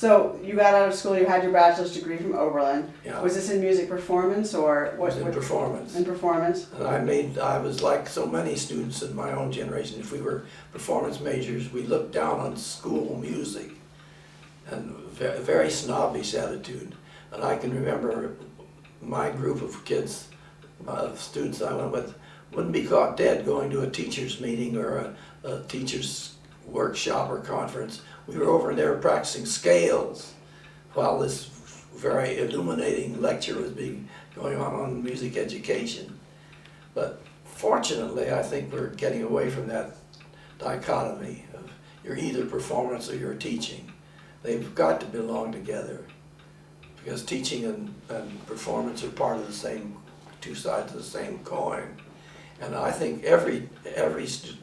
So you got out of school, you had your bachelor's degree from Oberlin. Yeah. Was this in music performance or It was in performance. In performance? And I was like so many students in my own generation. If we were performance majors, we looked down on school music, and a very snobbish attitude. And I can remember my group of kids, students I went with, wouldn't be caught dead going to a teacher's meeting or a teacher's workshop or conference. We were over there practicing scales while this very illuminating lecture was going on music education. But fortunately, I think we're getting away from that dichotomy of you're either performance or you're teaching. They've got to belong together, because teaching and performance are part of the same, two sides of the same coin. And I think every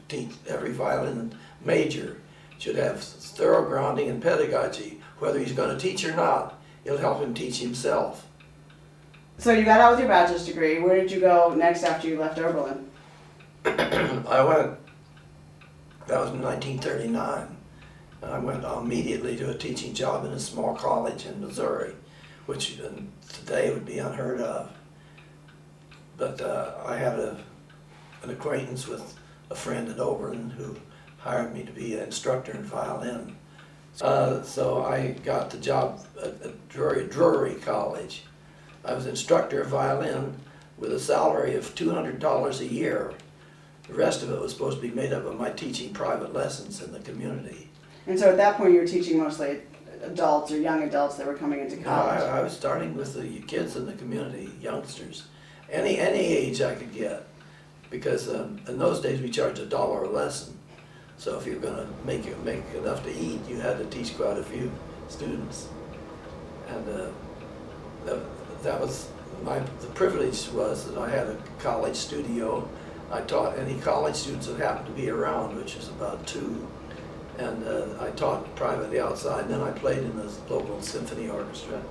violin major should have thorough grounding in pedagogy. Whether he's going to teach or not, it'll help him teach himself. So you got out with your bachelor's degree. Where did you go next after you left Oberlin? I went, that was in 1939, and I went immediately to a teaching job in a small college in Missouri, which today would be unheard of. But I had an acquaintance with a friend at Oberlin who hired me to be an instructor in violin. So I got the job at Drury College. I was instructor of violin with a salary of $200 a year. The rest of it was supposed to be made up of my teaching private lessons in the community. And so at that point you were teaching mostly adults or young adults that were coming into college? I was starting with the kids in the community, youngsters, any age I could get, because in those days we charged $1 a lesson. So if you were going to make enough to eat, you had to teach quite a few students. And that was the privilege was that I had a college studio. I taught any college students that happened to be around, which was about 2. And I taught privately outside, and then I played in the local symphony orchestra.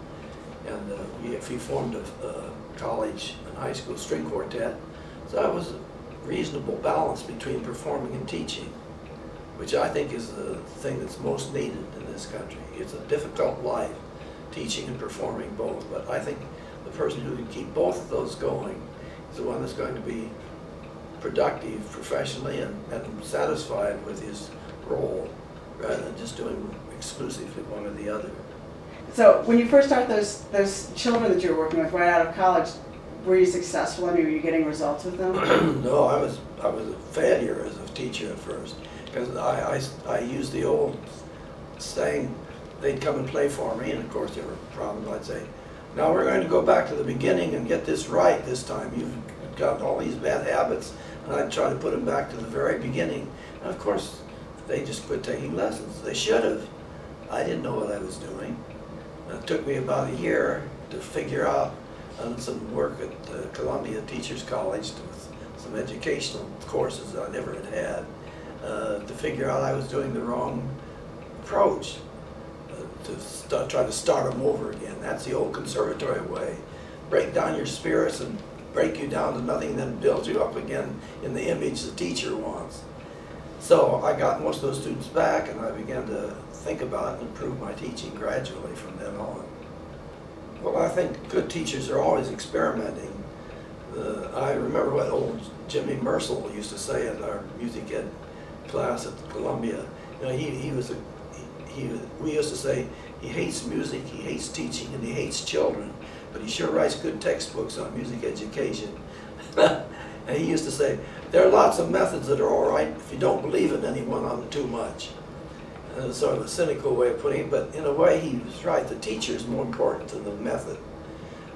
And we formed a college and high school string quartet. So that was a reasonable balance between performing and teaching, which I think is the thing that's most needed in this country. It's a difficult life, teaching and performing both, but I think the person who can keep both of those going is the one that's going to be productive professionally and satisfied with his role, rather than just doing exclusively one or the other. So when you first started those children that you were working with right out of college, were you successful? I mean, were you getting results with them? No, I was a failure as a teacher at first, because I used the old saying, they'd come and play for me, and of course there were problems. I'd say, now we're going to go back to the beginning and get this right this time. You've got all these bad habits, and I'd try to put them back to the very beginning. And of course, they just quit taking lessons. They should have. I didn't know what I was doing. And it took me about a year to figure out, on some work at Columbia Teachers College with some educational courses that I never had to figure out I was doing the wrong approach, to try to start them over again. That's the old conservatory way. Break down your spirits and break you down to nothing, then build you up again in the image the teacher wants. So I got most of those students back, and I began to think about it and improve my teaching gradually from then on. Well, I think good teachers are always experimenting. I remember what old Jimmy Mersel used to say at our music ed class at Columbia. You know, we used to say, he hates music, he hates teaching, and he hates children, but he sure writes good textbooks on music education. And he used to say, there are lots of methods that are all right if you don't believe in any one of them too much. And it's sort of a cynical way of putting it, but in a way he was right. The teacher is more important than the method.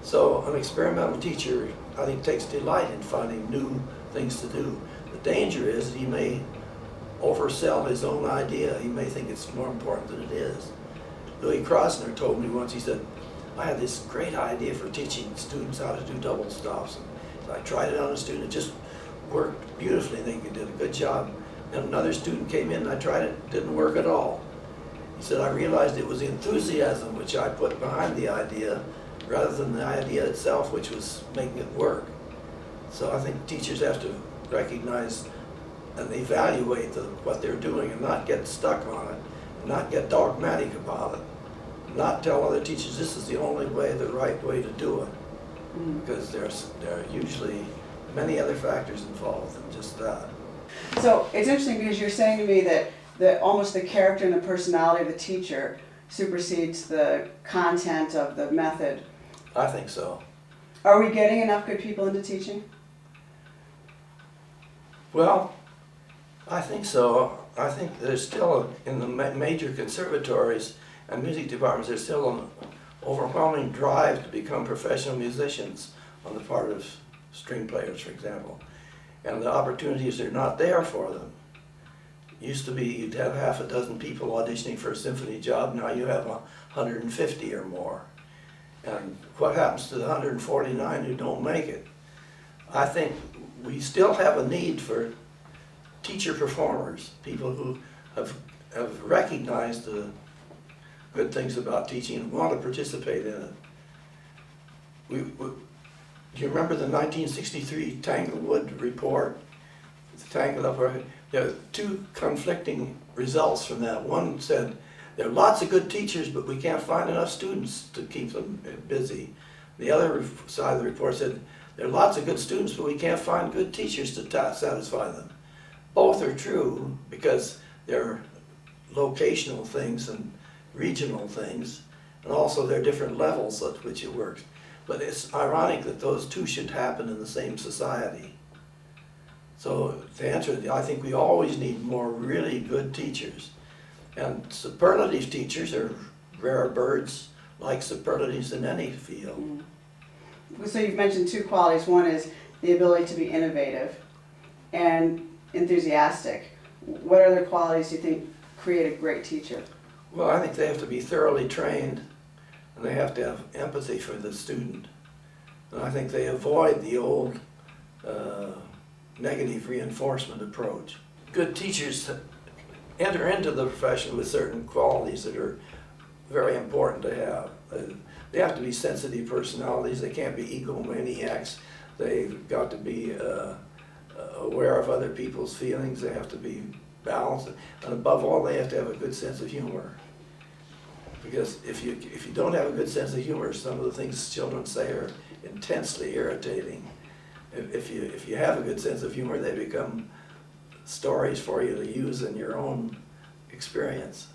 So an experimental teacher, I think, takes delight in finding new things to do. The danger is that he may oversell his own idea. He may think it's more important than it is. Louis Krosner told me once, he said, I had this great idea for teaching students how to do double stops. And so I tried it on a student. It just worked beautifully. I think he did a good job. And another student came in and I tried it. It didn't work at all. He said, I realized it was the enthusiasm which I put behind the idea rather than the idea itself, which was making it work. So I think teachers have to recognize and evaluate what they're doing and not get stuck on it, and not get dogmatic about it, not tell other teachers this is the only way, the right way to do it. Because there are usually many other factors involved than just that. So it's interesting because you're saying to me that almost the character and the personality of the teacher supersedes the content of the method. I think so. Are we getting enough good people into teaching? Well, I think so. I think there's still, in the major conservatories and music departments, there's still an overwhelming drive to become professional musicians on the part of string players, for example. And the opportunities are not there for them. Used to be you'd have half a dozen people auditioning for a symphony job, now you have 150 or more. And what happens to the 149 who don't make it? I think we still have a need for teacher performers, people who have recognized the good things about teaching and want to participate in it. Do you remember the 1963 Tanglewood report? There are two conflicting results from that. One said, there are lots of good teachers, but we can't find enough students to keep them busy. The other side of the report said, there are lots of good students, but we can't find good teachers to satisfy them. Both are true because they're locational things and regional things, and also there are different levels at which it works. But it's ironic that those two should happen in the same society. So to answer, I think we always need more really good teachers. And superlative teachers are rare birds, like superlatives in any field. So you've mentioned two qualities. One is the ability to be innovative and enthusiastic. What other qualities do you think create a great teacher? Well, I think they have to be thoroughly trained, and they have to have empathy for the student. And I think they avoid the old negative reinforcement approach. Good teachers enter into the profession with certain qualities that are very important to have. They have to be sensitive personalities. They can't be egomaniacs. They've got to be aware of other people's feelings. They have to be balanced. And above all, they have to have a good sense of humor. Because if you don't have a good sense of humor, some of the things children say are intensely irritating. If you have a good sense of humor, they become stories for you to use in your own experience.